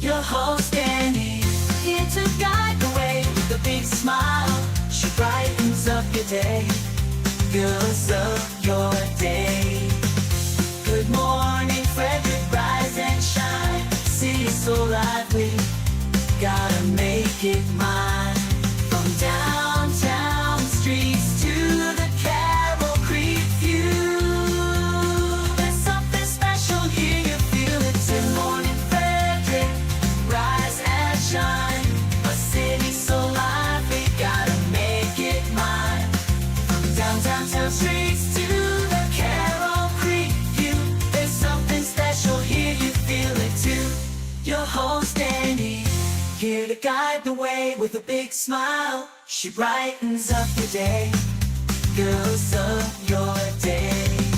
Your host Dani, here to guide the way with a big smile. She brightens up your day, fills up your day. Good morning, Frederick, rise and shine. City so lively, gotta make it mine. From downtown streets to the Carroll Creek view, there's something special here, you feel it. Good morning, Frederick, rise and shine. A city so lively, gotta make it mine. From downtown streets to the Carroll Creek view, there's something special here, you feel it too. Your host Dani, here to guide the way with a big smile. She brightens up your day, fills up your day.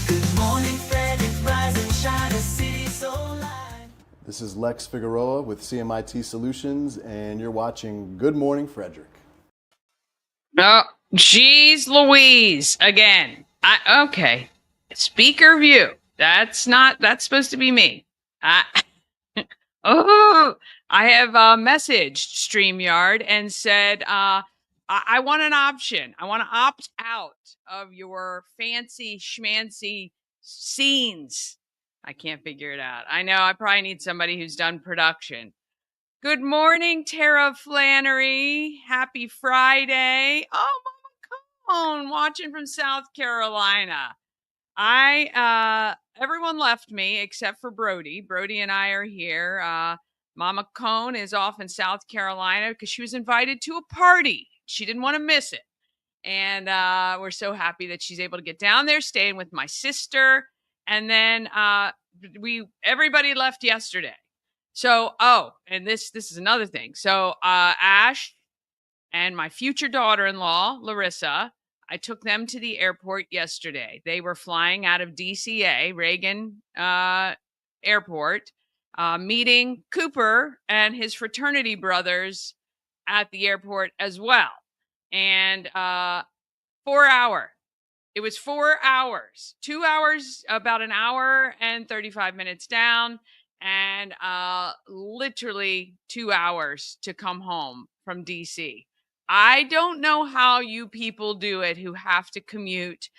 Good morning, Frederick, rise and shine, a city so light. This is Lex Figueroa with CMIT Solutions, and you're watching Good Morning Frederick. Oh, geez Louise, again. Okay. Speaker view. That's supposed to be me. I have messaged StreamYard and said, I want an option. I want to opt out of your fancy schmancy scenes. I can't figure it out. I know I probably need somebody who's done production. Good morning, Tara Flannery. Happy Friday. Oh, Mama Cone, watching from South Carolina. Everyone left me except for Brody. Brody and I are here. Mama Cone is off in South Carolina because she was invited to a party. She didn't want to miss it. And we're so happy that she's able to get down there, staying with my sister. And then everybody left yesterday. So, and this is another thing. So Ash and my future daughter-in-law, Larissa, I took them to the airport yesterday. They were flying out of DCA, Reagan Airport, meeting Cooper and his fraternity brothers at the airport as well. And 4 hour. It was 4 hours, 2 hours, about an hour and 35 minutes down, and literally 2 hours to come home from DC. I don't know how you people do it who have to commute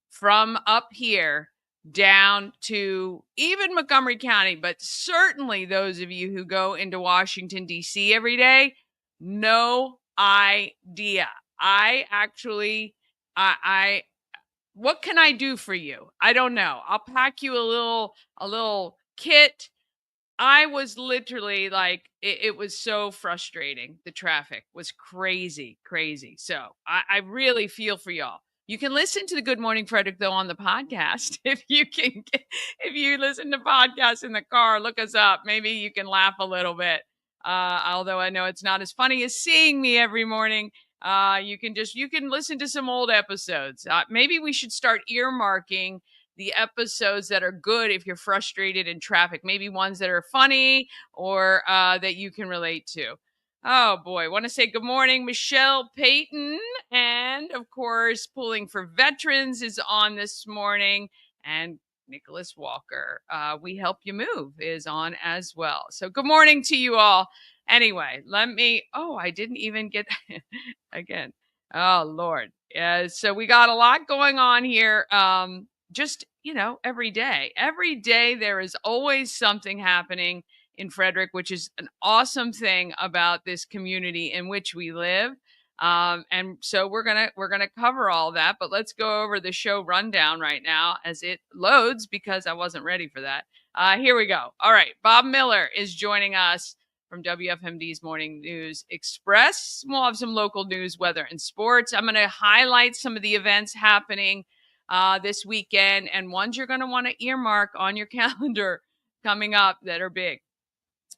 from up here down to even Montgomery County, but certainly those of you who go into Washington, D.C. every day, no idea. What can I do for you? I don't know. I'll pack you a little kit. I was literally like, it was so frustrating. The traffic was crazy. So I really feel for y'all. You can listen to the Good Morning Frederick, though, on the podcast. If you listen to podcasts in the car, look us up. Maybe you can laugh a little bit. Although I know it's not as funny as seeing me every morning. You can listen to some old episodes. Maybe we should start earmarking the episodes that are good if you're frustrated in traffic, maybe ones that are funny or that you can relate to. Oh boy, want to say good morning, Michelle Payton, and of course, Pulling for Veterans is on this morning, and Nicholas Walker, We Help You Move, is on as well. So good morning to you all. Anyway, I didn't even get again. Oh Lord. So we got a lot going on here. Just, every day there is always something happening in Frederick, which is an awesome thing about this community in which we live. And so we're gonna cover all that, but let's go over the show rundown right now as it loads because I wasn't ready for that. Here we go. All right. Bob Miller is joining us from WFMD's Morning News Express. We'll have some local news, weather, and sports. I'm going to highlight some of the events happening this weekend and ones you're going to want to earmark on your calendar coming up that are big.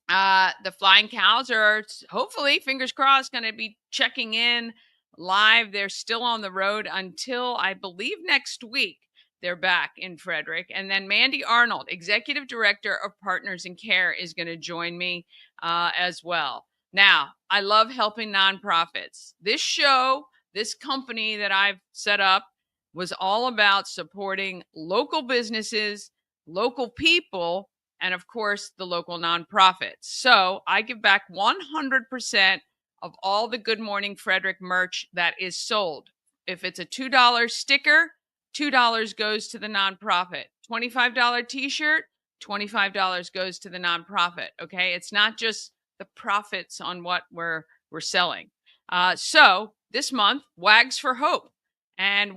The Flying Cows are hopefully, fingers crossed, going to be checking in live. They're still on the road until I believe next week. They're back in Frederick. And then Mandy Arnold, Executive Director of Partners in Care, is going to join me as well. Now, I love helping nonprofits. This show, this company that I've set up was all about supporting local businesses, local people, and of course the local nonprofits. So I give back 100% of all the Good Morning Frederick merch that is sold. If it's a $2 sticker, $2 goes to the nonprofit. $25 t-shirt, $25 goes to the nonprofit. Okay, it's not just the profits on what we're selling. So this month, Wags for Hope, and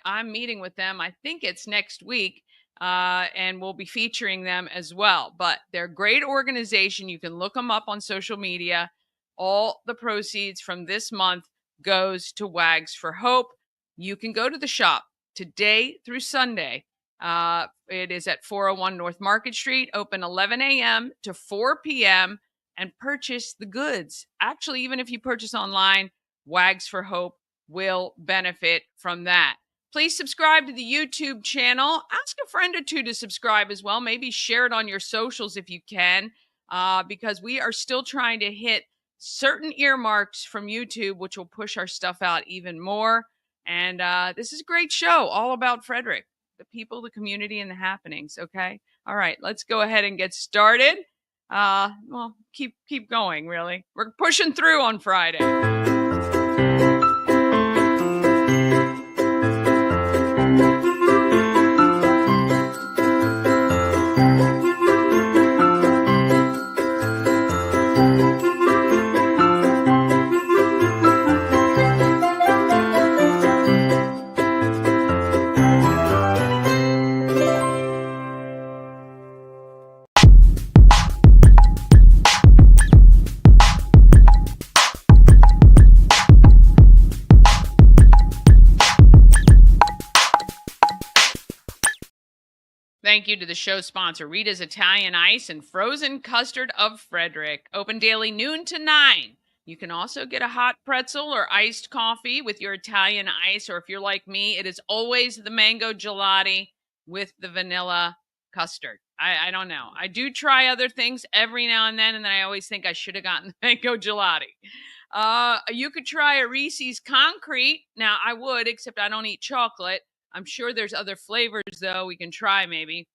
I'm meeting with them. I think it's next week, and we'll be featuring them as well. But they're a great organization. You can look them up on social media. All the proceeds from this month goes to Wags for Hope. You can go to the shop today through Sunday. It is at 401 North Market Street, open 11 a.m. to 4 p.m., and purchase the goods. Actually, even if you purchase online, Wags for Hope will benefit from that. Please subscribe to the YouTube channel. Ask a friend or two to subscribe as well. Maybe share it on your socials if you can, because we are still trying to hit certain earmarks from YouTube, which will push our stuff out even more. And this is a great show, all about Frederick, the people, the community, and the happenings. Okay. All right. Let's go ahead and get started. Well, keep going, really. We're pushing through on Friday. Thank you to the show sponsor, Rita's Italian Ice and Frozen Custard of Frederick. Open daily noon to 9. You can also get a hot pretzel or iced coffee with your Italian ice, or if you're like me, it is always the mango gelati with the vanilla custard. I don't know. I do try other things every now and then I always think I should have gotten the mango gelati. You could try a Reese's Concrete. Now, I would, except I don't eat chocolate. I'm sure there's other flavors, though, we can try maybe.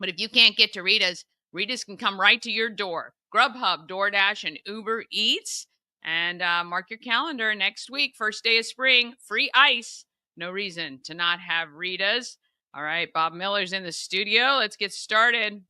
But if you can't get to Rita's, Rita's can come right to your door. Grubhub, DoorDash, and Uber Eats. And mark your calendar next week, first day of spring, free ice. No reason to not have Rita's. All right, Bob Miller's in the studio. Let's get started.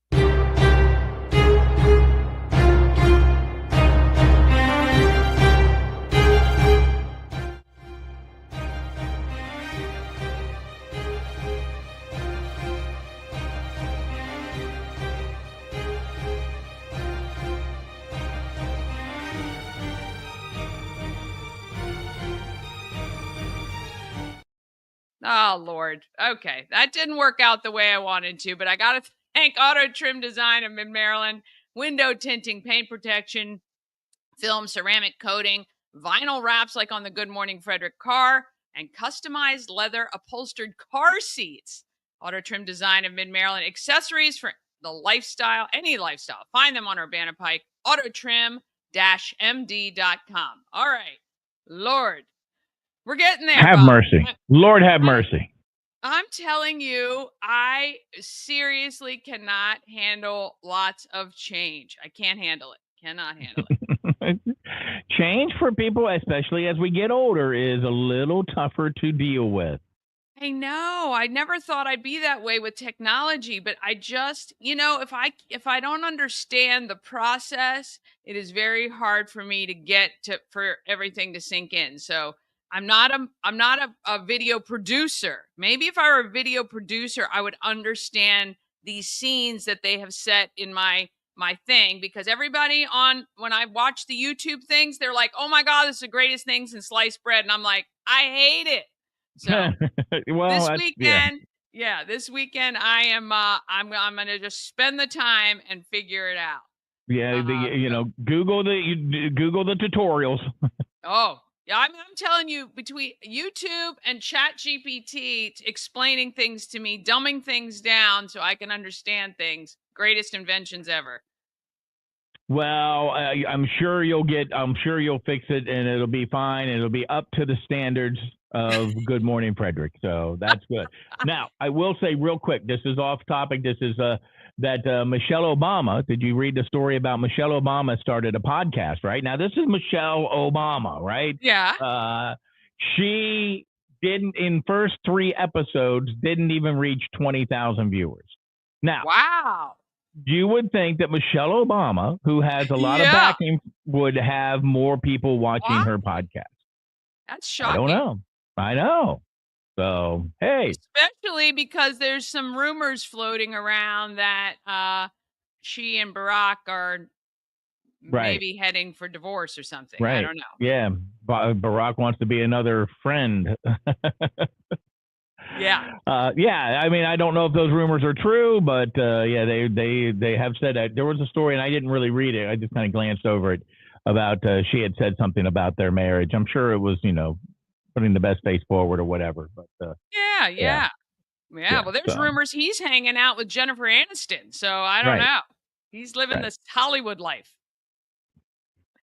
Oh, Lord. Okay. That didn't work out the way I wanted to, but I got to thank Auto Trim Design of Mid-Maryland, window tinting, paint protection, film, ceramic coating, vinyl wraps like on the Good Morning Frederick car, and customized leather upholstered car seats. Auto Trim Design of Mid-Maryland, accessories for the lifestyle, any lifestyle. Find them on Urbana Pike, autotrim-md.com. All right. Lord. We're getting there. Have Bob. mercy. Lord have mercy. I'm telling you, I seriously cannot handle lots of change. I can't handle it. Cannot handle it. Change for people, especially as we get older, is a little tougher to deal with. I know. I never thought I'd be that way with technology, but I just, if I don't understand the process, it is very hard for me to for everything to sink in. So I'm not a video producer. Maybe if I were a video producer, I would understand these scenes that they have set in my thing, because everybody when I watch the YouTube things, they're like, "Oh my God, this is the greatest thing since sliced bread." And I'm like, I hate it. So well, this weekend, this weekend I am I'm going to just spend the time and figure it out. Yeah, Google the tutorials. Oh, yeah, I'm telling you, between YouTube and ChatGPT explaining things to me, dumbing things down so I can understand things, greatest inventions ever. Well, I'm sure you'll fix it and it'll be fine. It'll be up to the standards of Good Morning Frederick. So that's good. Now, I will say real quick, this is off topic. This is that Michelle Obama, did you read the story about Michelle Obama started a podcast, right? Now, this is Michelle Obama, right? Yeah. She didn't, in first 3 episodes, didn't even reach 20,000 viewers. Now, Wow. you would think that Michelle Obama, who has a lot of Yeah. backing, would have more people watching Wow. her podcast. That's I shocking. don't know. I know. So, hey. Especially because there's some rumors floating around that she and Barack are Right. maybe heading for divorce or something. Right. I don't know. Yeah. Barack wants to be another friend. Yeah. Yeah. I mean, I don't know if those rumors are true, but yeah, they have said that. There was a story, and I didn't really read it. I just kind of glanced over it about she had said something about their marriage. I'm sure it was, putting the best face forward or whatever. But Yeah. Well, there's so. rumors he's hanging out with Jennifer Aniston, so I don't Right. know. He's living Right. this Hollywood life.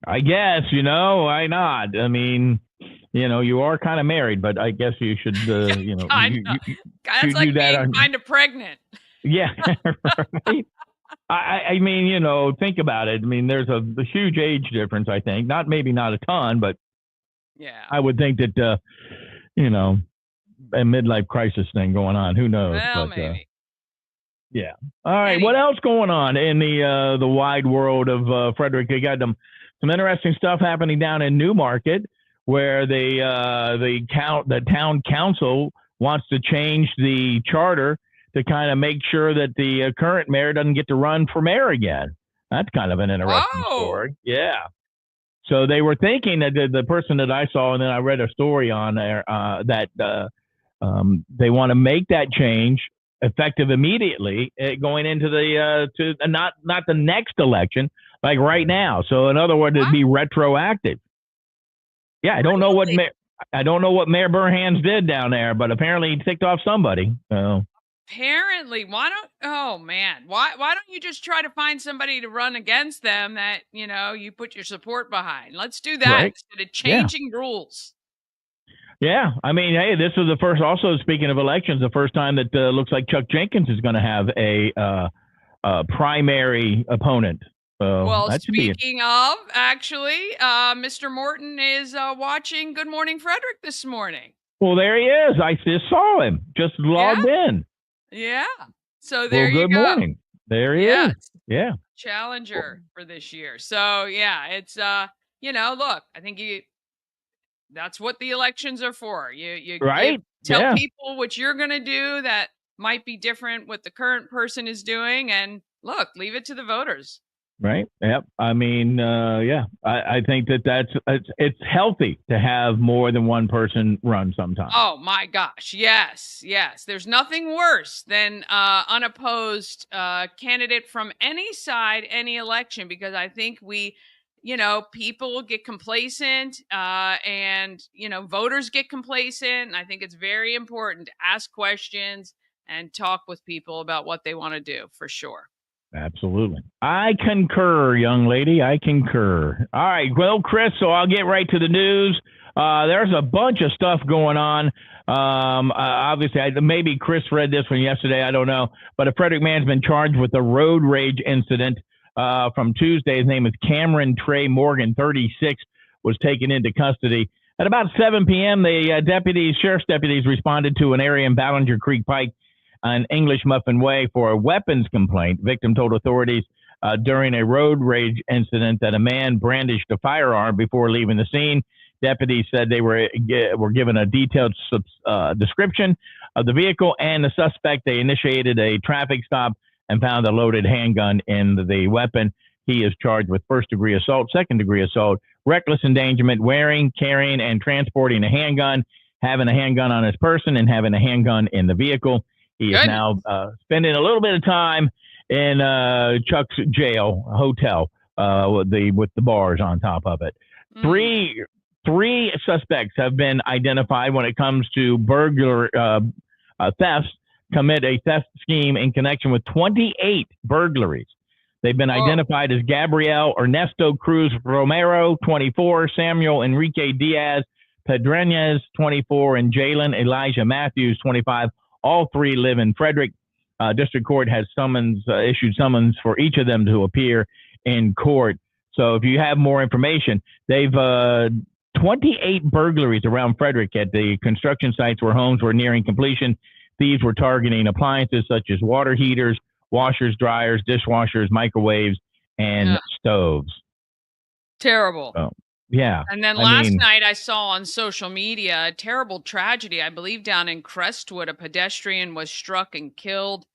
I guess, why not? I mean, you are kind of married, but I guess you should, That's like do that being kind of pregnant. Yeah, right. I mean, think about it. I mean, there's a huge age difference. I think maybe not a ton, but Yeah. I would think that a midlife crisis thing going on. Who knows? Well, but, maybe. Yeah. All right. What else going on in the wide world of Frederick? They got some interesting stuff happening down in Newmarket, where the town council wants to change the charter to kind of make sure that the current mayor doesn't get to run for mayor again. That's kind of an interesting story. Yeah. So they were thinking that the person that I saw, and then I read a story on there that they want to make that change effective immediately, going into the not the next election, like right now. So in other words, it'd be retroactive. Yeah, I don't know what Mayor Burhans did down there, but apparently he ticked off somebody. So. Apparently, why don't you just try to find somebody to run against them that you put your support behind? Let's do that instead of changing rules. Yeah, I mean, hey, this is the first. Also, speaking of elections, the first time that looks like Chuck Jenkins is going to have a primary opponent. Well, speaking of, actually, Mr. Morton is watching Good Morning Frederick this morning. Well, there he is. I just saw him. Just logged in. Yeah. So there you go. Good morning. There he is. Yeah. Challenger for this year. So yeah, it's look, I think that's what the elections are for. You tell people what you're going to do that might be different what the current person is doing, and look, leave it to the voters. Right. Yep. I mean, I think it's healthy to have more than one person run sometimes. Oh my gosh. Yes. There's nothing worse than unopposed candidate from any side, any election, because I think people get complacent and voters get complacent. And I think it's very important to ask questions and talk with people about what they want to do, for sure. Absolutely. I concur, young lady. I concur. All right. Well, Chris, so I'll get right to the news. There's a bunch of stuff going on. Obviously, maybe Chris read this one yesterday. I don't know. But a Frederick man's been charged with a road rage incident from Tuesday. His name is Cameron Trey Morgan, 36, was taken into custody. At about 7 p.m., the sheriff's deputies responded to an area in Ballinger Creek Pike on English Muffin Way for a weapons complaint. Victim told authorities during a road rage incident that a man brandished a firearm before leaving the scene. Deputies said they were given a detailed description of the vehicle and the suspect. They initiated a traffic stop and found a loaded handgun in the weapon. He is charged with first-degree assault, second-degree assault, reckless endangerment, wearing, carrying, and transporting a handgun, having a handgun on his person, and having a handgun in the vehicle. He is now spending a little bit of time in Chuck's jail hotel with the bars on top of it. Three suspects have been identified when it comes to burglary thefts. Commit a theft scheme in connection with 28 burglaries. They've been identified as Gabriel Ernesto Cruz Romero, 24, Samuel Enrique Diaz, Pedreñez, 24, and Jalen Elijah Matthews, 25. All three live in Frederick. District Court has issued summons for each of them to appear in court. So if you have more information, they've 28 burglaries around Frederick at the construction sites where homes were nearing completion. Thieves were targeting appliances such as water heaters, washers, dryers, dishwashers, microwaves, and stoves. Terrible. So, yeah. And then last night I saw on social media a terrible tragedy. I believe down in Crestwood, a pedestrian was struck and killed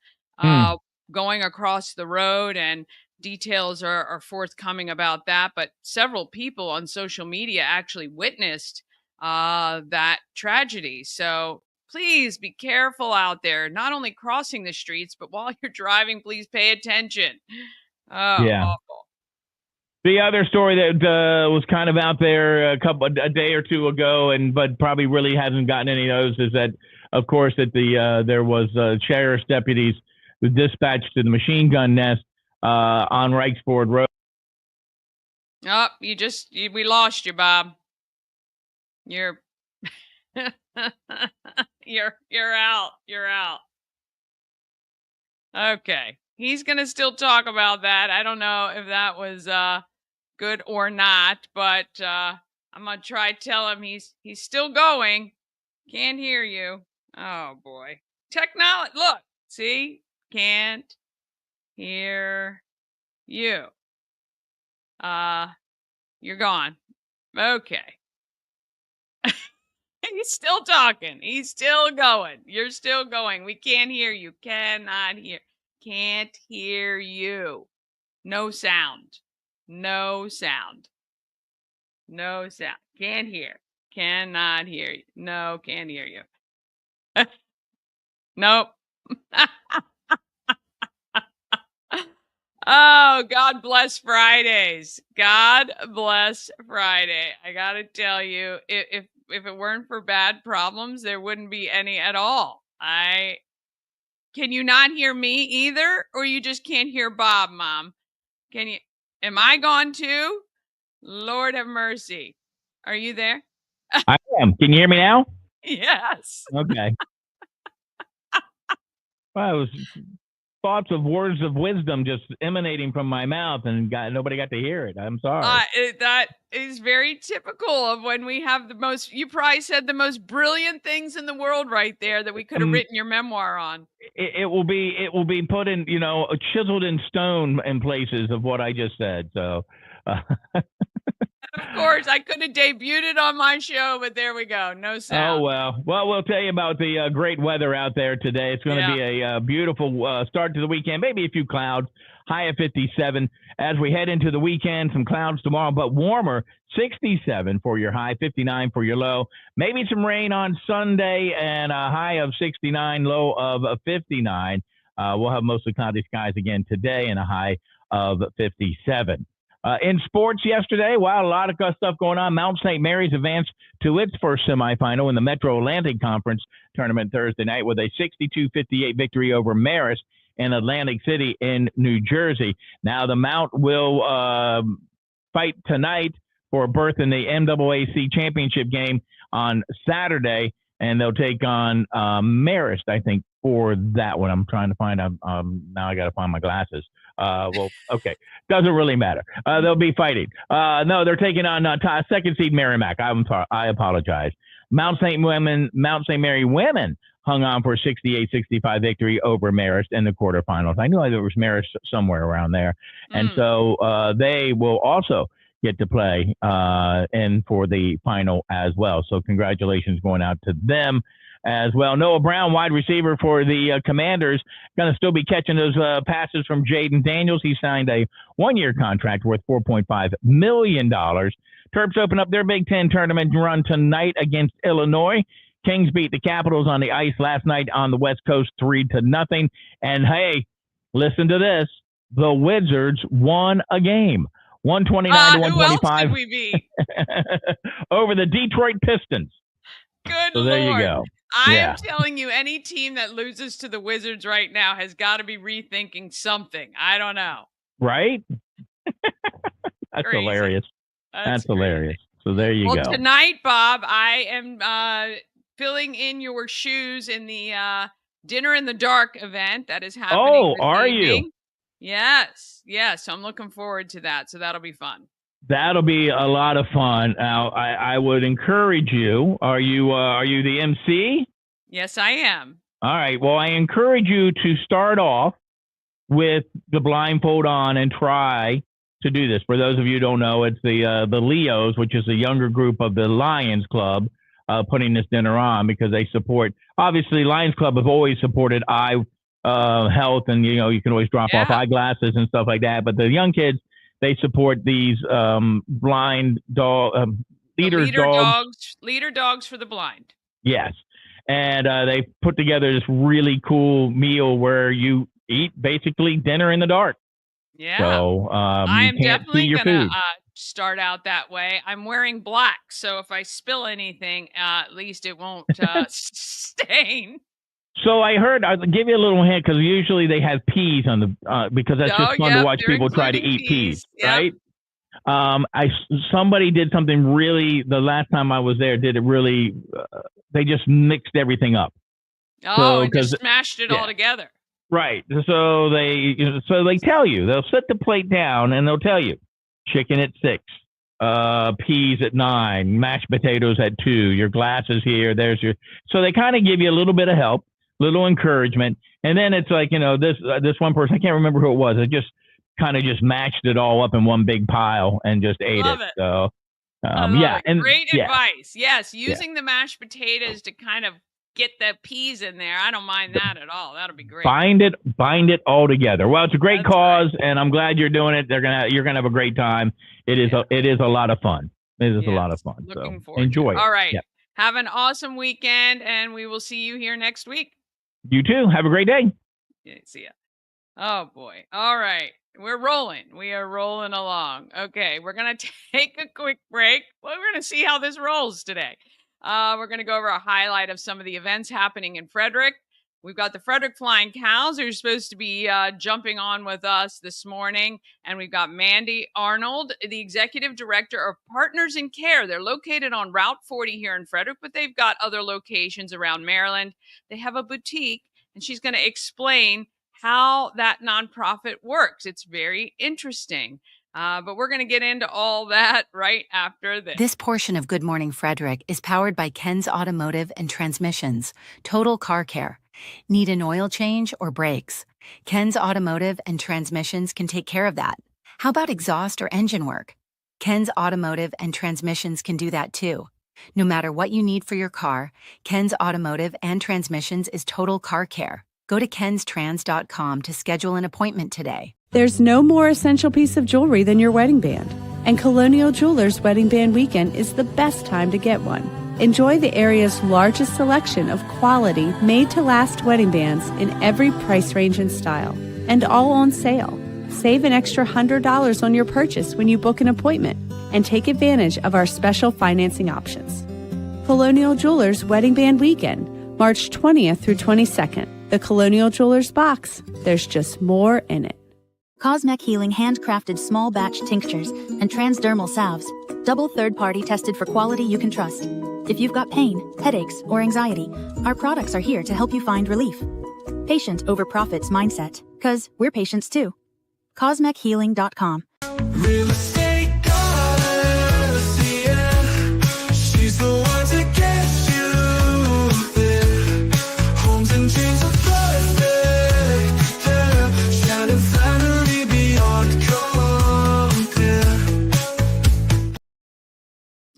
going across the road, and details are forthcoming about that. But several people on social media actually witnessed that tragedy. So please be careful out there, not only crossing the streets, but while you're driving, please pay attention. Oh, yeah. awful. The other story that was kind of out there a day or two ago, but probably really hasn't gotten any notice, is that, of course, that there was sheriff's deputies who dispatched to the machine gun nest on Reichsford Road. Oh, we lost you, Bob. You're you're out. You're out. Okay. He's going to still talk about that. I don't know if that was good or not, but I'm going to try tell him he's still going. Can't hear you. Oh boy. Technology. Look, see? Can't hear you. You're gone. Okay. He's still talking. He's still going. You're still going. We can't hear you. Cannot hear. Can't hear you. No sound. No sound. No sound. Can't hear. Cannot hear you. No, can't hear you. Nope. Oh, God bless Fridays. God bless Friday. I got to tell you, if it weren't for bad problems, there wouldn't be any at all. Can you not hear me either? Or you just can't hear Bob, Mom? Am I gone too? Lord have mercy. Are you there? I am. Can you hear me now? Yes. Okay. Well, it was thoughts of words of wisdom just emanating from my mouth, and nobody got to hear it. I'm sorry. That is very typical of when we have you probably said the most brilliant things in the world right there that we could have written your memoir on. It will be put in, chiseled in stone in places of what I just said. So, of course, I could have debuted it on my show, but there we go. No sound. Oh, well, we'll tell you about the great weather out there today. It's going to be a beautiful start to the weekend, maybe a few clouds, high of 57. As we head into the weekend, some clouds tomorrow, but warmer, 67 for your high, 59 for your low. Maybe some rain on Sunday and a high of 69, low of 59. We'll have mostly cloudy skies again today and a high of 57. In sports yesterday, wow, a lot of stuff going on. Mount St. Mary's advanced to its first semifinal in the Metro Atlantic Conference tournament Thursday night with a 62-58 victory over Marist in Atlantic City in New Jersey. Now the Mount will fight tonight for a berth in the MAAC championship game on Saturday, and they'll take on Marist, I think, for that one. I'm trying to find out. Now I got to find my glasses. Okay. Doesn't really matter. They'll be fighting. No, they're taking on second seed Merrimack. I apologize. Mount St. Mary women hung on for a 68-65 victory over Marist in the quarterfinals. I knew there was Marist somewhere around there. And so they will also get to play in for the final as well. So congratulations going out to them as well. Noah Brown, wide receiver for the Commanders, going to still be catching those passes from Jaden Daniels. He signed a one-year contract worth $4.5 million. Terps open up their Big Ten tournament run tonight against Illinois. Kings beat the Capitals on the ice last night on the West Coast 3-0. And hey, listen to this. The Wizards won a game. 129 to 125. Who else could we beat? Over the Detroit Pistons. Good so there Lord. you go. I am telling you, any team that loses to the Wizards right now has got to be rethinking something. I don't know. Right? That's Crazy. hilarious. That's hilarious. So there you Well, go. tonight, Bob, I am filling in your shoes in the Dinner in the Dark event that is happening Oh, this are you? evening. Yes. I'm looking forward to that. So that'll be fun. That'll be a lot of fun. Now, I would encourage you. Are you the MC? Yes, I am. All right. Well, I encourage you to start off with the blindfold on and try to do this. For those of you who don't know, it's the Leos, which is a younger group of the Lions Club, putting this dinner on because they support. Obviously, Lions Club have always supported eye health, and you can always drop off eyeglasses and stuff like that. But the young kids, they support these blind dog leader dogs. Leader dogs for the blind. Yes, and they put together this really cool meal where you eat basically dinner in the dark. Yeah. So I am definitely going to start out that way. I'm wearing black, so if I spill anything, at least it won't stain. So I heard, I'll give you a little hint because usually they have peas on the, because that's just fun to watch people try to eat peas, right? Somebody did something really, the last time I was there, did it really, they just mixed everything up. Oh, and just smashed it all together. Right. So they tell you, they'll set the plate down and they'll tell you chicken at 6, peas at 9, mashed potatoes at 2, your glasses here, so they kind of give you a little bit of help, little encouragement. And then it's like, this one person, I can't remember who it was. I just kind of just mashed it all up in one big pile and just ate it. So, and great advice. Yes. Using the mashed potatoes to kind of get the peas in there. I don't mind that at all. That'll be great. Bind it all together. Well, it's a great cause, and I'm glad you're doing it. You're gonna have a great time. It is a lot of fun. It is a lot of fun. Looking so forward. Enjoy. All right. Yeah. Have an awesome weekend, and we will see you here next week. You too. Have a great day. Yeah, see ya. Oh boy. All right. We're rolling. We are rolling along. Okay, we're gonna take a quick break. Well, we're gonna see how this rolls today. We're going to go over a highlight of some of the events happening in Frederick. We've got the Frederick Flying Cows who are supposed to be jumping on with us this morning. And we've got Mandy Arnold, the Executive Director of Partners in Care. They're located on Route 40 here in Frederick, but they've got other locations around Maryland. They have a boutique, and she's going to explain how that nonprofit works. It's very interesting. But we're going to get into all that right after this. This portion of Good Morning Frederick is powered by Ken's Automotive and Transmissions, Total Car Care. Need an oil change or brakes? Ken's Automotive and Transmissions can take care of that. How about exhaust or engine work? Ken's Automotive and Transmissions can do that too. No matter what you need for your car, Ken's Automotive and Transmissions is Total Car Care. Go to kenstrans.com to schedule an appointment today. There's no more essential piece of jewelry than your wedding band, and Colonial Jewelers Wedding Band Weekend is the best time to get one. Enjoy the area's largest selection of quality, made-to-last wedding bands in every price range and style, and all on sale. Save an extra $100 on your purchase when you book an appointment, and take advantage of our special financing options. Colonial Jewelers Wedding Band Weekend, March 20th through 22nd. The Colonial Jewelers box. There's just more in it. Cosmec Healing handcrafted small batch tinctures and transdermal salves, double third-party tested for quality you can trust. If you've got pain, headaches, or anxiety, our products are here to help you find relief. Patient over profits mindset, 'cause we're patients too. CosmecHealing.com. Real estate goddess, yeah. She's the one to get you there. Homes and dreams are perfect, yeah. Shining finally beyond compare.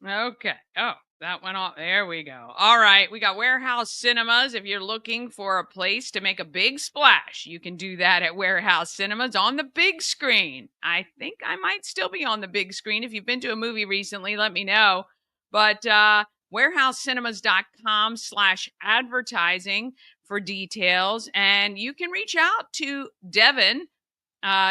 Okay. Oh, that went off. There we go. All right. We got Warehouse Cinemas. If you're looking for a place to make a big splash, you can do that at Warehouse Cinemas on the big screen. I think I might still be on the big screen. If you've been to a movie recently, let me know. But warehousecinemas.com/advertising for details. And you can reach out to Devin.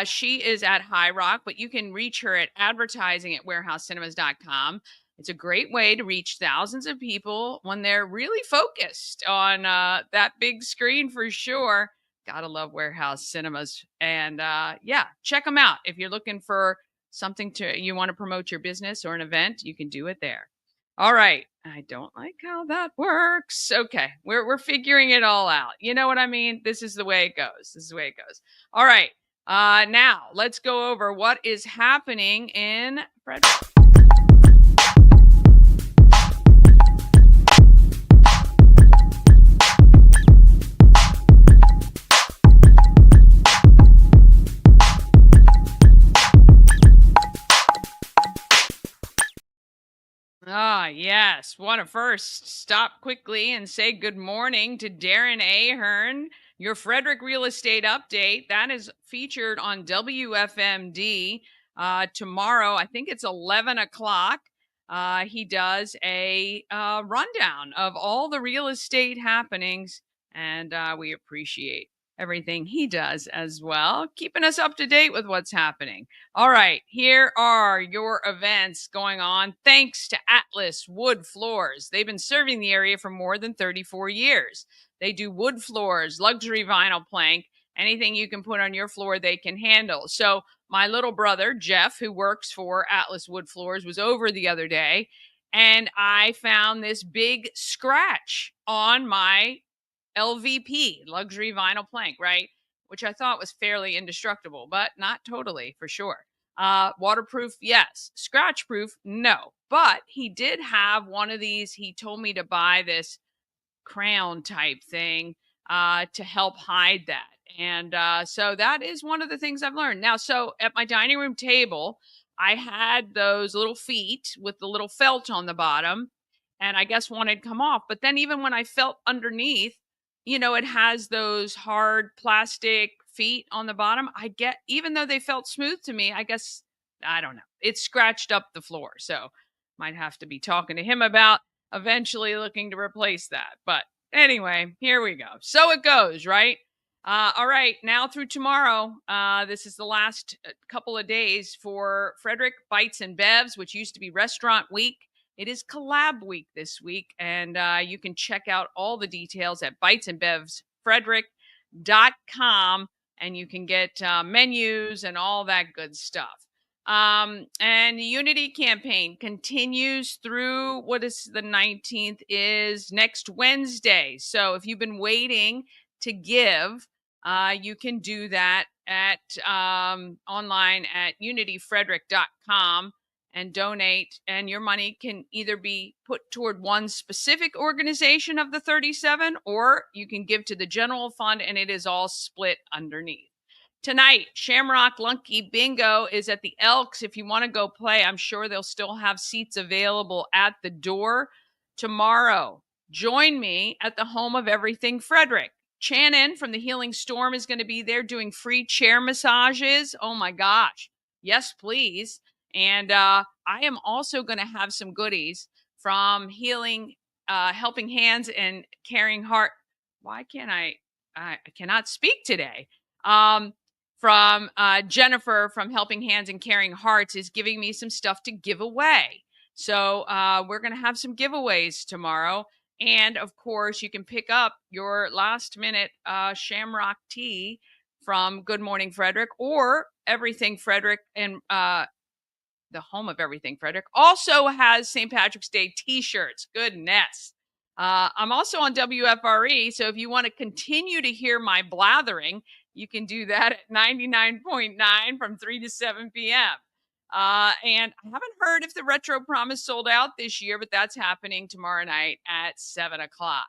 She is at High Rock, but you can reach her at advertising@warehousecinemas.com. It's a great way to reach thousands of people when they're really focused on that big screen for sure. Gotta love Warehouse Cinemas. And check them out if you're looking for something you want to promote your business or an event, you can do it there. All right. I don't like how that works. Okay. We're figuring it all out. You know what I mean? This is the way it goes. This is the way it goes. All right. Now let's go over what is happening in Frederick. Ah, yes. Want to first stop quickly and say good morning to Darren Ahern, your Frederick real estate update. That is featured on WFMD tomorrow. I think it's 11 o'clock. He does a rundown of all the real estate happenings, and we appreciate everything he does as well, keeping us up to date with what's happening. All right, here are your events going on thanks to Atlas Wood Floors. They've been serving the area for more than 34 years. They do wood floors, luxury vinyl plank, anything you can put on your floor they can handle. So my little brother, Jeff, who works for Atlas Wood Floors, was over the other day, and I found this big scratch on my LVP, luxury vinyl plank, right? Which I thought was fairly indestructible, but not totally for sure. Waterproof, yes. Scratch proof, no. But he did have one of these. He told me to buy this crown type thing to help hide that. And so that is one of the things I've learned. Now, so at my dining room table, I had those little feet with the little felt on the bottom, and I guess one had come off. But then even when I felt underneath, it has those hard plastic feet on the bottom. Even though they felt smooth to me, I guess, I don't know, it scratched up the floor. So might have to be talking to him about eventually looking to replace that. But anyway, here we go. So it goes, right? All right, now through tomorrow, this is the last couple of days for Frederick Bites and Bevs, which used to be Restaurant Week. It is Collab Week this week, and you can check out all the details at bitesandbevsfrederick.com, and you can get menus and all that good stuff. And the Unity campaign continues through what is the 19th is next Wednesday. So if you've been waiting to give, you can do that at online at unityfrederick.com and donate, and your money can either be put toward one specific organization of the 37, or you can give to the general fund, and it is all split underneath. Tonight, Shamrock Lunky Bingo is at the Elks. If you want to go play, I'm sure they'll still have seats available at the door. Tomorrow, join me at the home of everything Frederick. Shannon from the Healing Storm is going to be there doing free chair massages. Oh my gosh. Yes, please. And I am also going to have some goodies from Helping Hands and Caring Heart. Why can't I cannot speak today. From Jennifer from Helping Hands and Caring Hearts is giving me some stuff to give away. So we're going to have some giveaways tomorrow. And of course, you can pick up your last minute Shamrock tea from Good Morning Frederick or Everything Frederick, and the home of Everything Frederick also has St. Patrick's Day t-shirts. Goodness. I'm also on WFRE, so if you want to continue to hear my blathering, you can do that at 99.9 from 3 to 7 p.m. And I haven't heard if the Retro Promise sold out this year, but that's happening tomorrow night at 7 o'clock.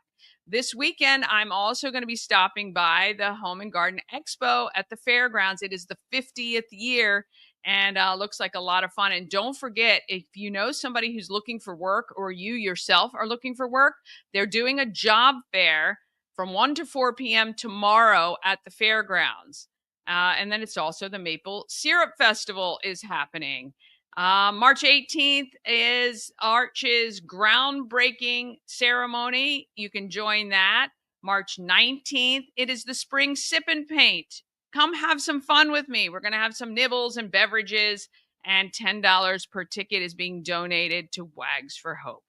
This weekend, I'm also going to be stopping by the Home and Garden Expo at the fairgrounds. It is the 50th year, and looks like a lot of fun. And don't forget, if you know somebody who's looking for work, or you yourself are looking for work, they're doing a job fair from 1 to 4 p.m. tomorrow at the fairgrounds. And then it's also the Maple Syrup Festival is happening. March 18th is Arch's groundbreaking ceremony. You can join that. March 19th, it is the Spring Sip and Paint. Come have some fun with me. We're going to have some nibbles and beverages, and $10 per ticket is being donated to Wags for Hope.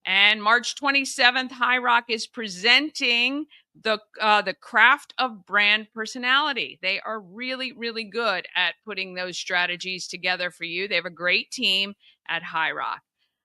And March 27th, High Rock is presenting the craft of brand personality. They are really, really good at putting those strategies together for you. They have a great team at High Rock.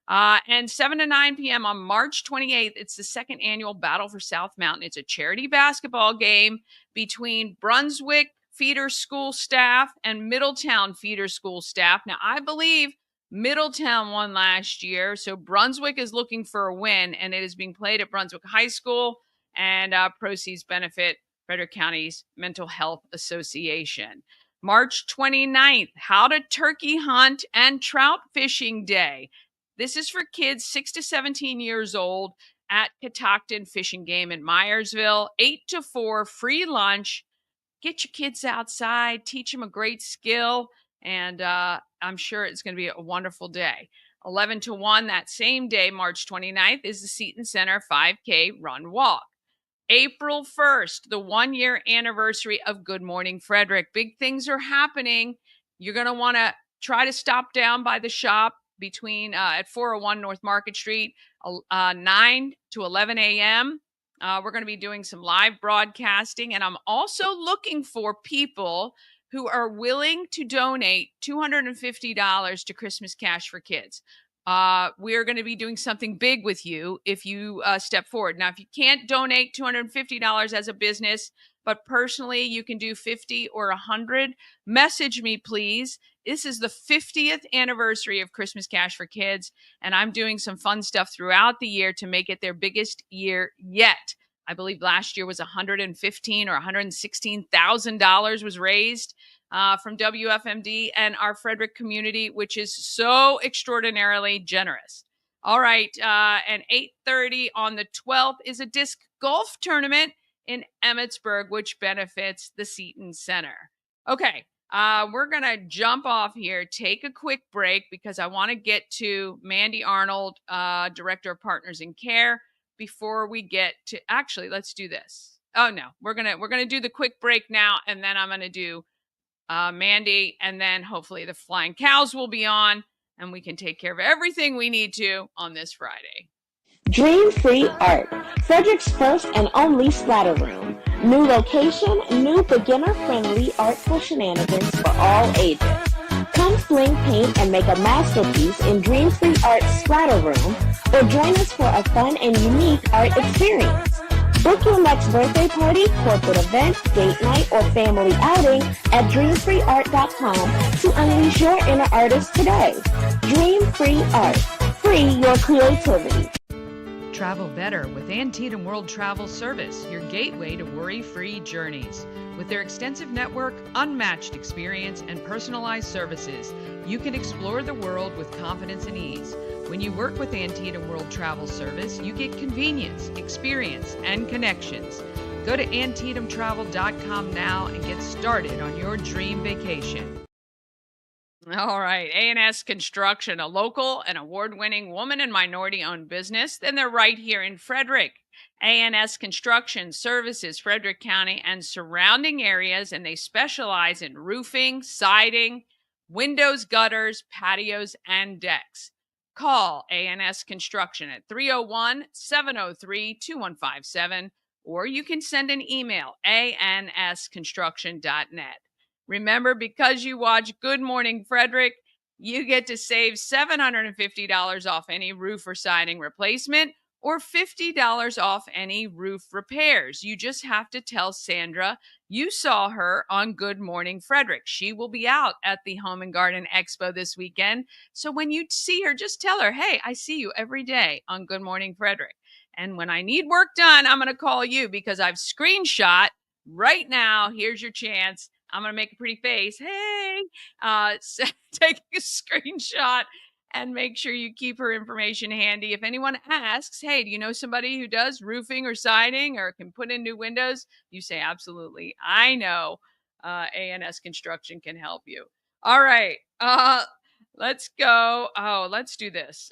And 7 to 9 p.m. on March 28th, it's the second annual Battle for South Mountain. It's a charity basketball game between Brunswick feeder school staff and Middletown feeder school staff. Now, I believe Middletown won last year, so Brunswick is looking for a win, and it is being played at Brunswick High School, and proceeds benefit Frederick County's Mental Health Association. March 29th, How to Turkey Hunt and Trout Fishing Day. This is for kids 6 to 17 years old at Catoctin Fish and Game in Myersville. 8 to 4, free lunch. Get your kids outside, teach them a great skill, and I'm sure it's going to be a wonderful day. 11 to 1 that same day, March 29th, is the Seton Center 5K Run Walk. April 1st, the 1-year anniversary of Good Morning Frederick. Big things are happening. You're going to want to try to stop down by the shop between at 401 North Market Street, 9 to 11 a.m. We're going to be doing some live broadcasting, and I'm also looking for people who are willing to donate $250 to Christmas Cash for Kids. We're going to be doing something big with you if you step forward. Now, if you can't donate $250 as a business, but personally you can do 50 or 100, message me, please. This is the 50th anniversary of Christmas Cash for Kids, and I'm doing some fun stuff throughout the year to make it their biggest year yet. I believe last year was $115,000 or $116,000 was raised from WFMD and our Frederick community, which is so extraordinarily generous. All right, and 8:30 on the 12th is a disc golf tournament in Emmitsburg, which benefits the Seton Center. Okay, we're going to jump off here, take a quick break because I want to get to Mandy Arnold, Director of Partners in Care, before we get to, actually, let's do this. Oh no, we're going to do the quick break now, and then I'm going to do Mandy, and then hopefully the Flying Cows will be on, and we can take care of everything we need to on this Friday. Dream Free Art, Frederick's first and only splatter room. New location, new beginner-friendly artful shenanigans for all ages. Come fling paint and make a masterpiece in Dream Free Art's splatter room, or join us for a fun and unique art experience. Book your next birthday party, corporate event, date night, or family outing at dreamfreeart.com to unleash your inner artist today. Dream Free Art. Free your creativity. Travel better with Antietam World Travel Service, your gateway to worry-free journeys. With their extensive network, unmatched experience, and personalized services, you can explore the world with confidence and ease. When you work with Antietam World Travel Service, you get convenience, experience, and connections. Go to AntietamTravel.com now and get started on your dream vacation. All right, A&S Construction, a local and award-winning woman and minority-owned business. Then they're right here in Frederick. A&S Construction services Frederick County and surrounding areas, and they specialize in roofing, siding, windows, gutters, patios, and decks. Call A&S Construction at 301-703-2157, or you can send an email, ansconstruction.net. Remember, because you watch Good Morning Frederick, you get to save $750 off any roof or siding replacement or $50 off any roof repairs. You just have to tell Sandra you saw her on Good Morning Frederick. She will be out at the Home and Garden Expo this weekend. So when you see her, just tell her, hey, I see you every day on Good Morning Frederick. And when I need work done, I'm going to call you because I've screenshot right now. Here's your chance. I'm going to make a pretty face. Hey, so take a screenshot and make sure you keep her information handy. If anyone asks, hey, do you know somebody who does roofing or siding or can put in new windows? You say, absolutely. I know A&S Construction can help you. All right. Let's go. Oh, let's do this.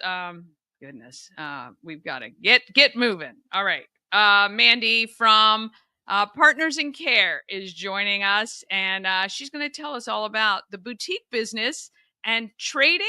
Goodness. We've got to get moving. All right. Mandy from Partners in Care is joining us, and she's going to tell us all about the boutique business and trading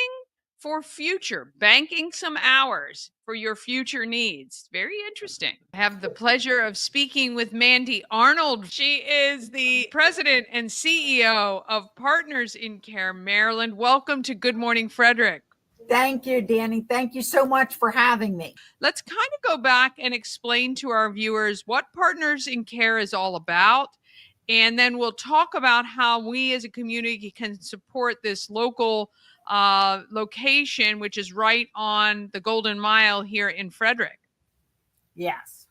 for future, banking some hours for your future needs. Very interesting. I have the pleasure of speaking with Mandy Arnold. She is the president and CEO of Partners in Care Maryland. Welcome to Good Morning Frederick. Thank you, Dani. Thank you so much for having me. Let's kind of go back and explain to our viewers what Partners in Care is all about. And then we'll talk about how we as a community can support this local location, which is right on the Golden Mile here in Frederick. Yes.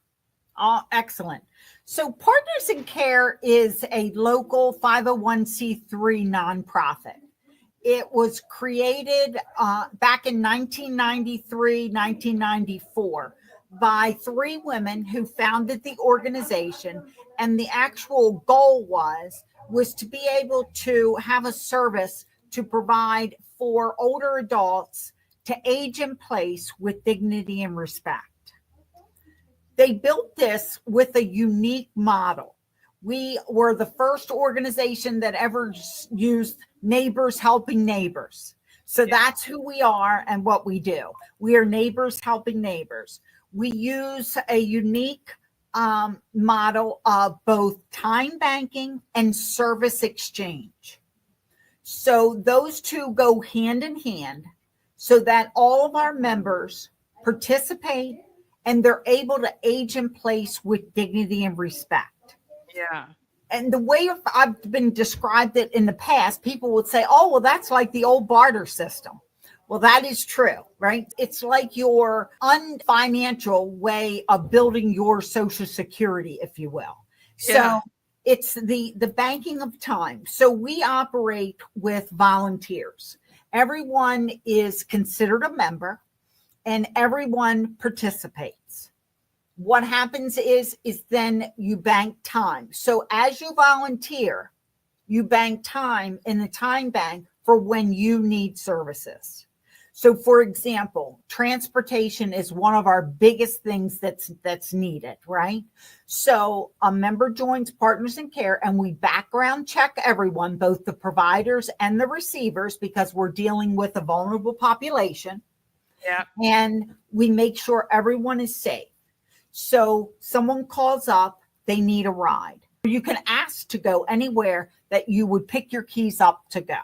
Excellent. So Partners in Care is a local 501c3 nonprofit. It was created back in 1993, 1994 by three women who founded the organization. And the actual goal was to be able to have a service to provide for older adults to age in place with dignity and respect. They built this with a unique model. We were the first organization that ever used neighbors helping neighbors. So that's who we are and what we do. We are neighbors helping neighbors. We use a unique model of both time banking and service exchange. So those two go hand in hand so that all of our members participate and they're able to age in place with dignity and respect. Yeah. And the way I've been described it in the past, people would say, oh, well, that's like the old barter system. Well, that is true, right? It's like your unfinancial way of building your Social Security, if you will. Yeah. So it's the banking of time. So we operate with volunteers. Everyone is considered a member and everyone participates. What happens is then you bank time. So as you volunteer, you bank time in the time bank for when you need services. So for example, transportation is one of our biggest things that's needed, right? So a member joins Partners in Care and we background check everyone, both the providers and the receivers, because we're dealing with a vulnerable population. Yeah. And we make sure everyone is safe. So someone calls up, they need a ride. You can ask to go anywhere that you would pick your keys up to go.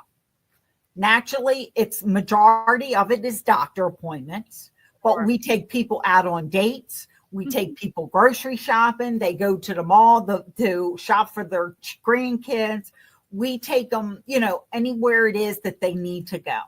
Naturally, it's majority of it is doctor appointments, but we take people out on dates. We take people grocery shopping. They go to the mall to shop for their grandkids. We take them, anywhere it is that they need to go.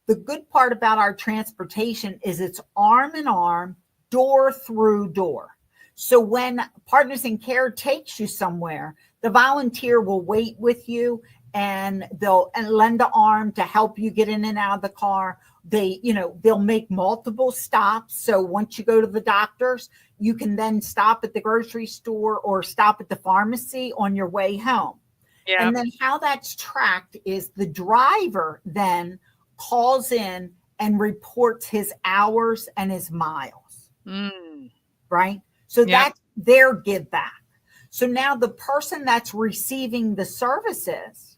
The good part about our transportation is it's arm in arm, door through door. So when Partners in Care takes you somewhere, the volunteer will wait with you and they'll lend an arm to help you get in and out of the car. They'll make multiple stops. So once you go to the doctor's, you can then stop at the grocery store or stop at the pharmacy on your way home. Yeah. And then how that's tracked is the driver then calls in and reports his hours and his miles. Right? So that's their give back. So now the person that's receiving the services,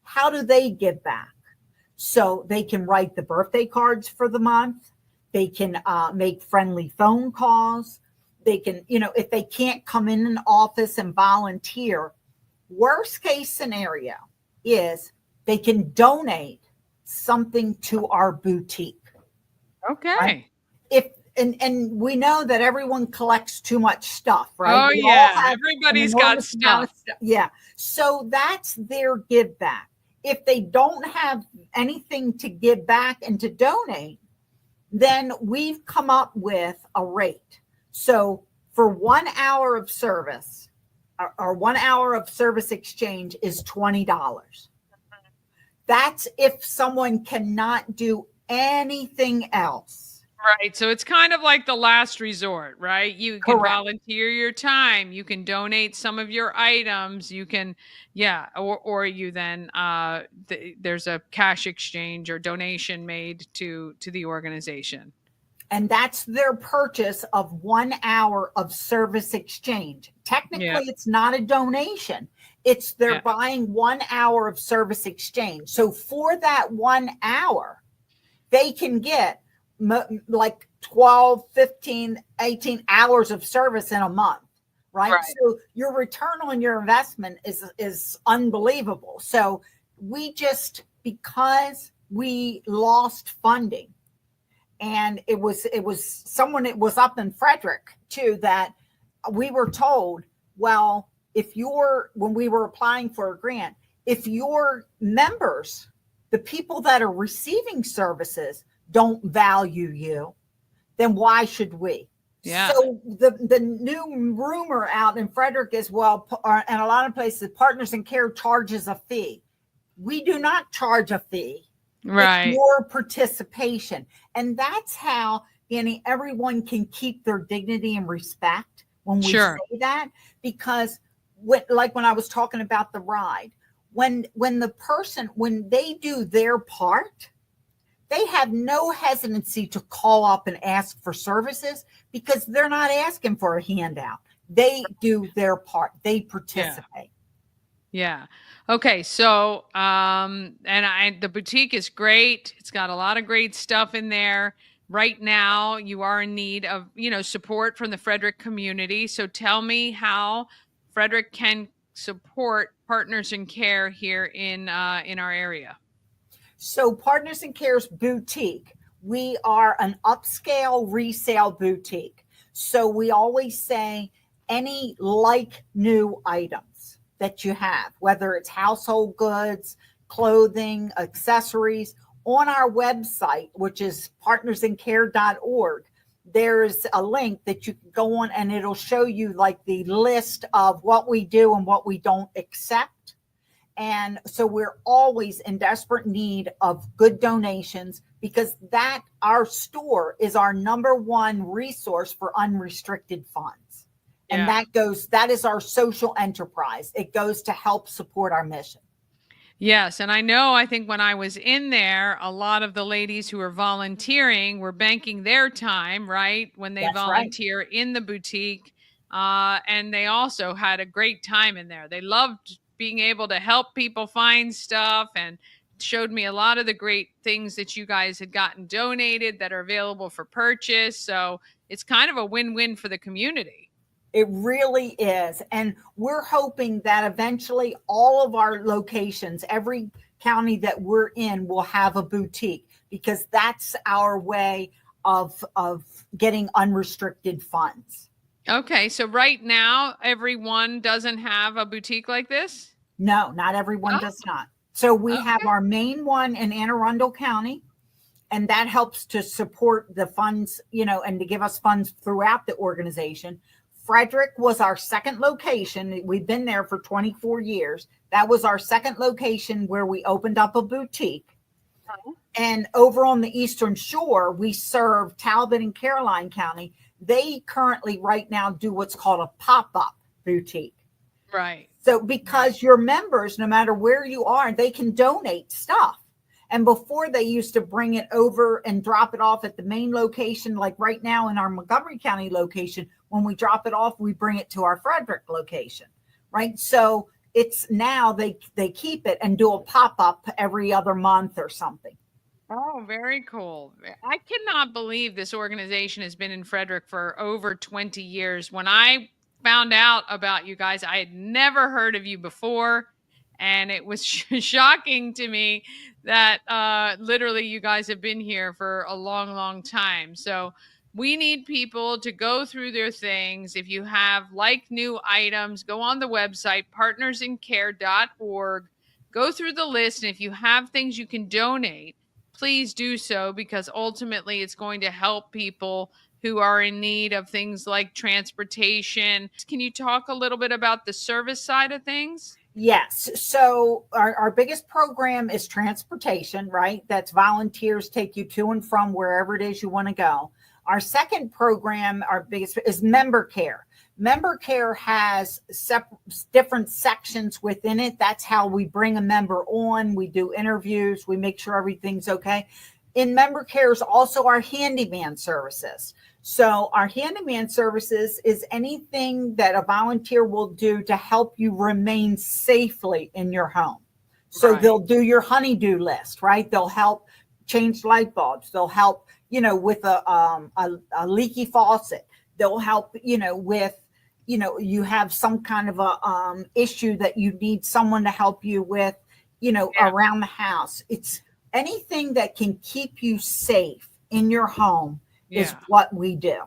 how do they give back? So they can write the birthday cards for the month. They can make friendly phone calls. They can, if they can't come in an office and volunteer, worst case scenario is they can donate something to our boutique. Okay. Right? And we know that everyone collects too much stuff, right? Oh, yeah. Everybody's got stuff. Yeah. So that's their give back. If they don't have anything to give back and to donate, then we've come up with a rate. So for 1 hour of service, or 1 hour of service exchange is $20. That's if someone cannot do anything else. Right. So it's kind of like the last resort, right? You can volunteer your time. You can donate some of your items. You can, or you then, there's a cash exchange or donation made to the organization. And that's their purchase of 1 hour of service exchange. Technically, it's not a donation. It's they're buying 1 hour of service exchange. So for that 1 hour, they can get like 12, 15, 18 hours of service in a month, right? So your return on your investment is unbelievable. So we just, because we lost funding, and it was someone, it was up in Frederick too, that we were told, well, when we were applying for a grant, if your members, the people that are receiving services, don't value you, then why should we? Yeah. So the new rumor out in Frederick is, well, and a lot of places, Partners in Care charges a fee. We do not charge a fee. Right. It's your participation. And that's how, Dani, everyone can keep their dignity and respect when we say that. Because when I was talking about the ride, when they do their part, they have no hesitancy to call up and ask for services, because they're not asking for a handout. They do their part. They participate. Yeah. Okay. So, the boutique is great. It's got a lot of great stuff in there. Right now, you are in need of, support from the Frederick community. So tell me how Frederick can support Partners in Care here in our area. So Partners in Care's boutique, we are an upscale resale boutique. So we always say any like new items that you have, whether it's household goods, clothing, accessories, on our website, which is partnersincare.org, there's a link that you can go on, and it'll show you like the list of what we do and what we don't accept. And so we're always in desperate need of good donations, because our store is our number one resource for unrestricted funds. And that is our social enterprise. It goes to help support our mission. Yes. And I think when I was in there, a lot of the ladies who were volunteering were banking their time, right? When they volunteer in the boutique. And they also had a great time in there. They loved being able to help people find stuff, and showed me a lot of the great things that you guys had gotten donated that are available for purchase. So it's kind of a win-win for the community. It really is. And we're hoping that eventually all of our locations, every county that we're in, will have a boutique, because that's our way of getting unrestricted funds. Okay. So right now, everyone doesn't have a boutique like this? No, not everyone does not. So we have our main one in Anne Arundel County, and that helps to support the funds, and to give us funds throughout the organization. Frederick was our second location. We've been there for 24 years. That was our second location where we opened up a boutique. And over on the Eastern Shore, we serve Talbot and Caroline County. They currently right now do what's called a pop-up boutique. Right. So because your members, no matter where you are, they can donate stuff. And before, they used to bring it over and drop it off at the main location. Like right now in our Montgomery County location, when we drop it off, we bring it to our Frederick location, right? So it's now they keep it and do a pop-up every other month or something. Oh, very cool. I cannot believe this organization has been in Frederick for over 20 years. When I found out about you guys, I had never heard of you before. And it was shocking to me that literally you guys have been here for a long, long time. So we need people to go through their things. If you have like new items, go on the website, partnersincare.org, go through the list. And if you have things you can donate, please do so, because ultimately it's going to help people who are in need of things like transportation. Can you talk a little bit about the service side of things? Yes. So our biggest program is transportation, right? That's volunteers take you to and from wherever it is you want to go. Our second program, our biggest, is member care. Member care has different sections within it. That's how we bring a member on. We do interviews. We make sure everything's okay. In member care is also our handyman services. So our handyman services is anything that a volunteer will do to help you remain safely in your home. So they'll do your honeydew list, right? They'll help change light bulbs. They'll help, with a leaky faucet. They'll help, with, you have some kind of a issue that you need someone to help you with, around the house. It's anything that can keep you safe in your home is what we do.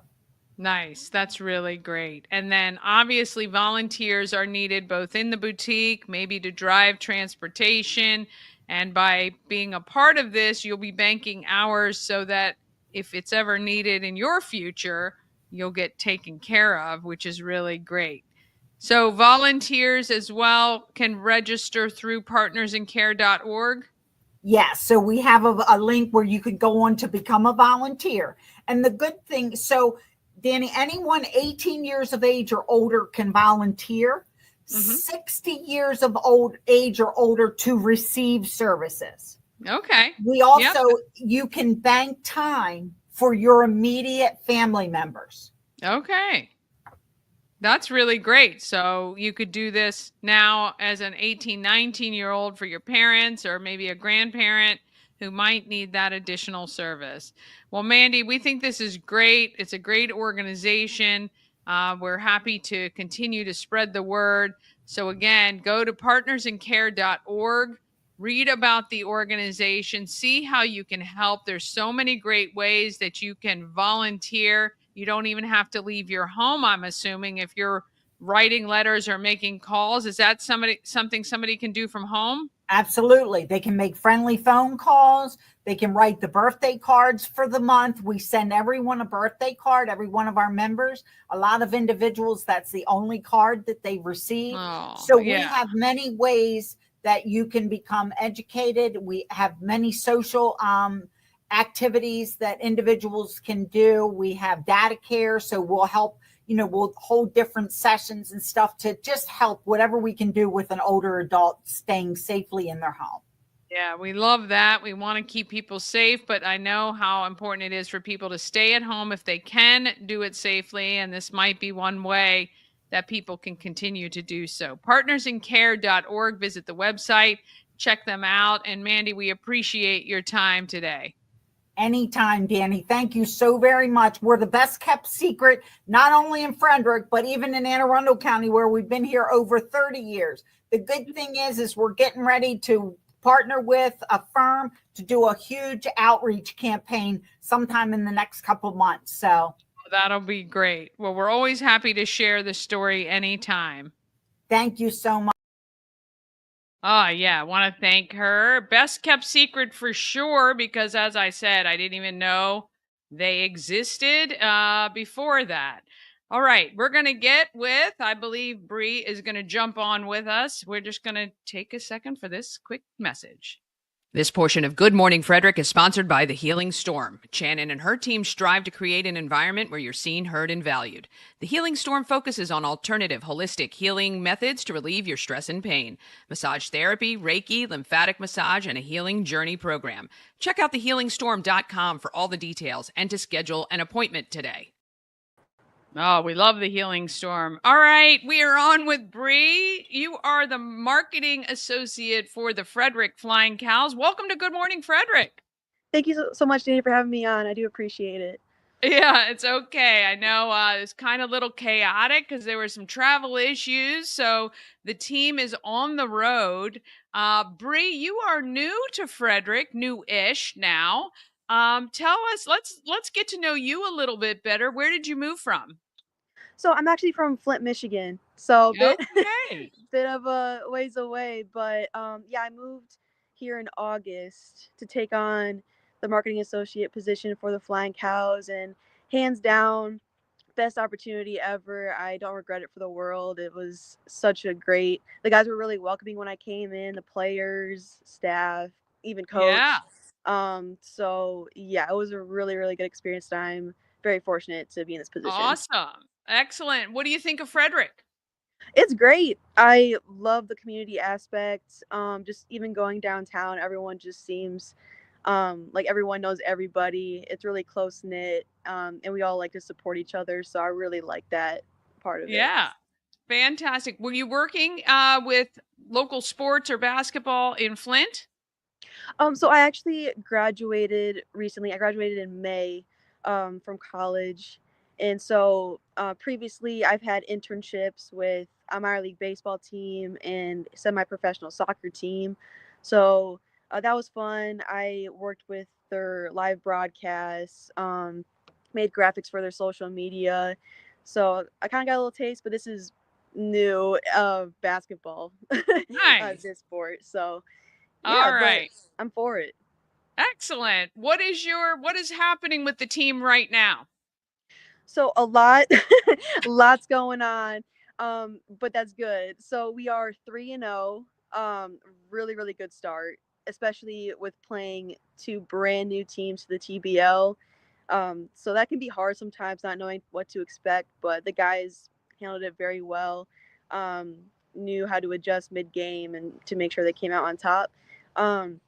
Nice. That's really great. And then obviously volunteers are needed both in the boutique, maybe to drive transportation. And by being a part of this, you'll be banking hours so that if it's ever needed in your future, you'll get taken care of, which is really great. So volunteers as well can register through partnersincare.org. Yes. So we have a link where you could go on to become a volunteer. And the good thing, so Dani, anyone 18 years of age or older can volunteer. 60 years of age or older to receive services. Okay. We also, you can bank time for your immediate family members. Okay. That's really great. So you could do this now as an 18, 19-year-old for your parents or maybe a grandparent who might need that additional service. Well, Mandy, we think this is great. It's a great organization. We're happy to continue to spread the word. So again, go to partnersincare.org, read about the organization, see how you can help. There's so many great ways that you can volunteer. You don't even have to leave your home, I'm assuming, if you're writing letters or making calls. Is that something somebody can do from home? Absolutely. They can make friendly phone calls. They can write the birthday cards for the month. We send everyone a birthday card, every one of our members. A lot of individuals, that's the only card that they receive. We have many ways that you can become educated. We have many social activities that individuals can do. We have data care, so we'll help, we'll hold different sessions and stuff to just help whatever we can do with an older adult staying safely in their home. Yeah, we love that. We want to keep people safe, but I know how important it is for people to stay at home if they can do it safely, and this might be one way that people can continue to do so. Partnersincare.org, visit the website, check them out. And Mandy, we appreciate your time today. Anytime, Dani. Thank you so very much. We're the best kept secret, not only in Frederick, but even in Anne Arundel County, where we've been here over 30 years. The good thing is we're getting ready to partner with a firm to do a huge outreach campaign sometime in the next couple months. So that'll be great. Well, we're always happy to share the story anytime. Thank you so much. Oh, yeah. I want to thank her. Best kept secret for sure, because as I said, I didn't even know they existed before that. All right. We're going to get with, I believe Brie is going to jump on with us. We're just going to take a second for this quick message. This portion of Good Morning Frederick is sponsored by The Healing Storm. Shannon and her team strive to create an environment where you're seen, heard, and valued. The Healing Storm focuses on alternative, holistic healing methods to relieve your stress and pain. Massage therapy, Reiki, lymphatic massage, and a healing journey program. Check out thehealingstorm.com for all the details and to schedule an appointment today. Oh, we love the Healing Storm. All right, we are on with Brie. You are the marketing associate for the Frederick Flying Cows. Welcome to Good Morning Frederick. Thank you so much, Dani, for having me on. I do appreciate it. Yeah, it's okay. I know it's kind of a little chaotic because there were some travel issues. So the team is on the road. Brie, you are new to Frederick, new-ish now. Tell us, let's get to know you a little bit better. Where did you move from? So I'm actually from Flint, Michigan. So Okay. bit of a ways away, but yeah, I moved here in August to take on the marketing associate position for the Flying Cows, and hands down, best opportunity ever. I don't regret it for the world. It was such a great. The guys were really welcoming when I came in. The players, staff, even coach. Yeah. So yeah, it was a really, really good experience. I'm very fortunate to be in this position. Awesome. Excellent. What do you think of Frederick? It's great. I love the community aspect. Just even going downtown, everyone just seems like everyone knows everybody. It's really close knit, and we all like to support each other. So I really like that part of it. Yeah. Fantastic. Were you working with local sports or basketball in Flint? So I actually graduated recently. I graduated in May from college. And so previously I've had internships with a minor league baseball team and semi-professional soccer team. So that was fun. I worked with their live broadcasts, made graphics for their social media. So I kind of got a little taste, but this is new basketball, Nice. this sport. So yeah, All but right. I'm for it. Excellent. What is happening with the team right now? So a lot, lots going on, but that's good. So we are 3-0. Really, really good start, especially with playing two brand new teams to the TBL. So that can be hard sometimes, not knowing what to expect. But the guys handled it very well. Um, Knew how to adjust mid game and to make sure they came out on top. Um,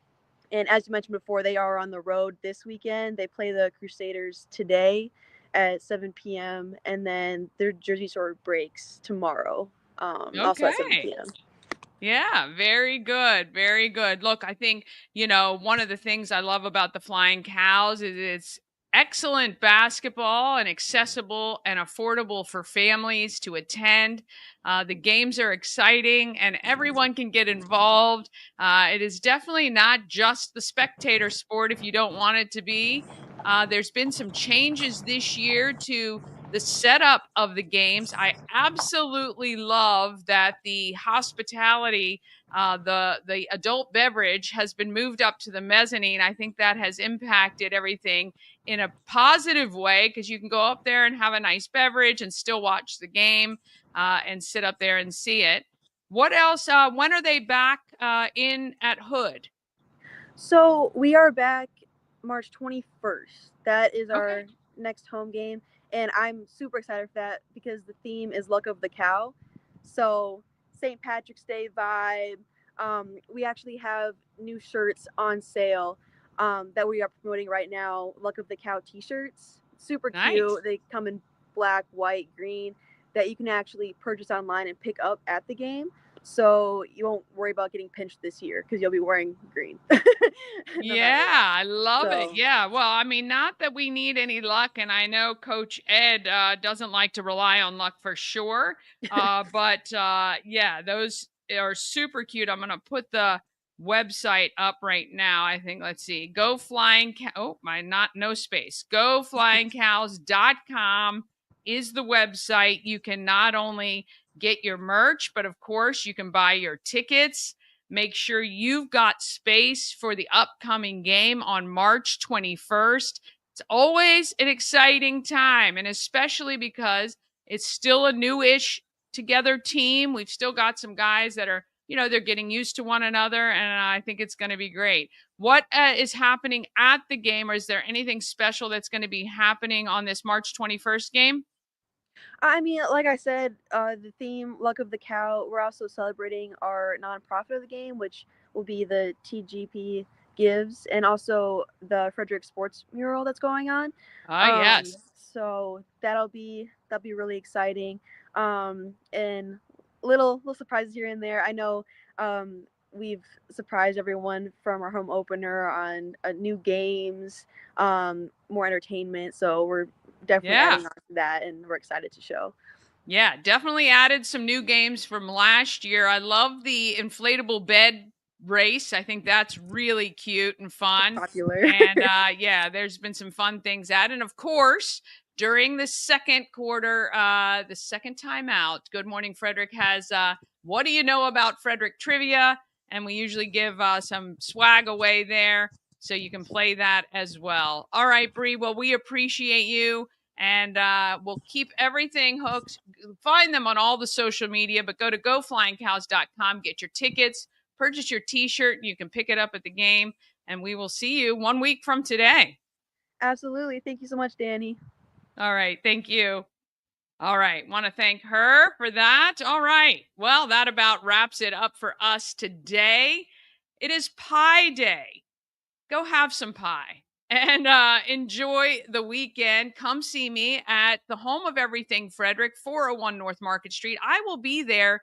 And as you mentioned before, they are on the road this weekend. They play the Crusaders today at 7 p.m. and then their Jersey Shore breaks tomorrow, also at 7 Okay. p.m. Yeah, very good. Very good. Look, I think, one of the things I love about the Flying Cows is it's excellent basketball and accessible and affordable for families to attend. The games are exciting and everyone can get involved. It is definitely not just the spectator sport if you don't want it to be. There's been some changes this year to the setup of the games. I absolutely love that the hospitality, the adult beverage, has been moved up to the mezzanine. I think that has impacted everything in a positive way because you can go up there and have a nice beverage and still watch the game and sit up there and see it. What else? When are they back in at Hood? So we are back March 21st. That is Okay, our next home game. And I'm super excited for that because the theme is Luck of the Cow. So St. Patrick's Day vibe. We actually have new shirts on sale that we are promoting right now. Luck of the Cow t-shirts. Super nice. cute. They come in black, white, green that you can actually purchase online and pick up at the game. So you won't worry about getting pinched this year because you'll be wearing green no matter Yeah, what. I love it. So Yeah. Well, I mean, not that we need any luck, and I know Coach Ed doesn't like to rely on luck for sure. But yeah, those are super cute. I'm gonna put the website up right now. I think let's see. Go flying oh my not no space. GoFlyingCows.com is the website. You can not only get your merch, but of course you can buy your tickets. Make sure you've got space for the upcoming game on March 21st. It's always an exciting time, and especially because it's still a newish together team. We've still got some guys that are, they're getting used to one another, and I think it's going to be great. What is happening at the game, or is there anything special that's going to be happening on this March 21st game? I mean, like I said, the theme "Luck of the Cow." We're also celebrating our nonprofit of the game, which will be the TGP Gives, and also the Frederick Sports mural that's going on. Ah, yes. So that'll be really exciting. And little surprises here and there. I know we've surprised everyone from our home opener on new games, more entertainment. So we're definitely Yeah. adding on to that, and we're excited to show. Yeah, definitely added some new games from last year. I love the inflatable bed race. I think that's really cute and fun. Popular. And yeah, there's been some fun things added. And of course, during the second quarter, the second time out, Good Morning Frederick has What Do You Know About Frederick Trivia? And we usually give some swag away there. So you can play that as well. All right, Brie. Well, we appreciate you. And we'll keep everything hooked. Find them on all the social media, but go to goflyingcows.com, get your tickets, purchase your t-shirt. You can pick it up at the game, and we will see you 1 week from today. Absolutely. Thank you so much, Dani. All right. Thank you. All right. Want to thank her for that. All right. Well, that about wraps it up for us today. It is Pie Day. Go have some pie and enjoy the weekend. Come see me at the home of everything Frederick, 401 North Market Street. I will be there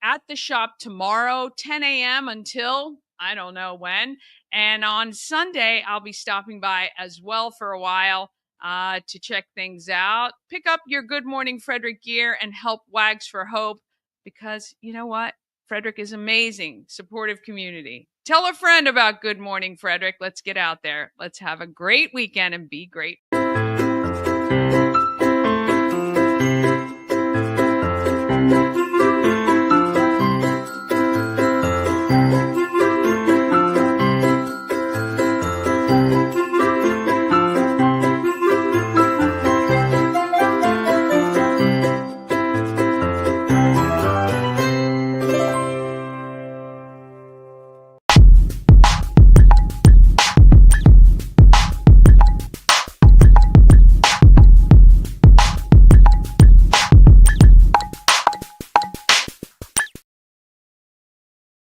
at the shop tomorrow, 10 a.m. until I don't know when. And on Sunday, I'll be stopping by as well for a while to check things out. Pick up your Good Morning Frederick gear and help Wags for Hope, because you know what? Frederick is amazing, supportive community. Tell a friend about Good Morning Frederick. Let's get out there. Let's have a great weekend and be great.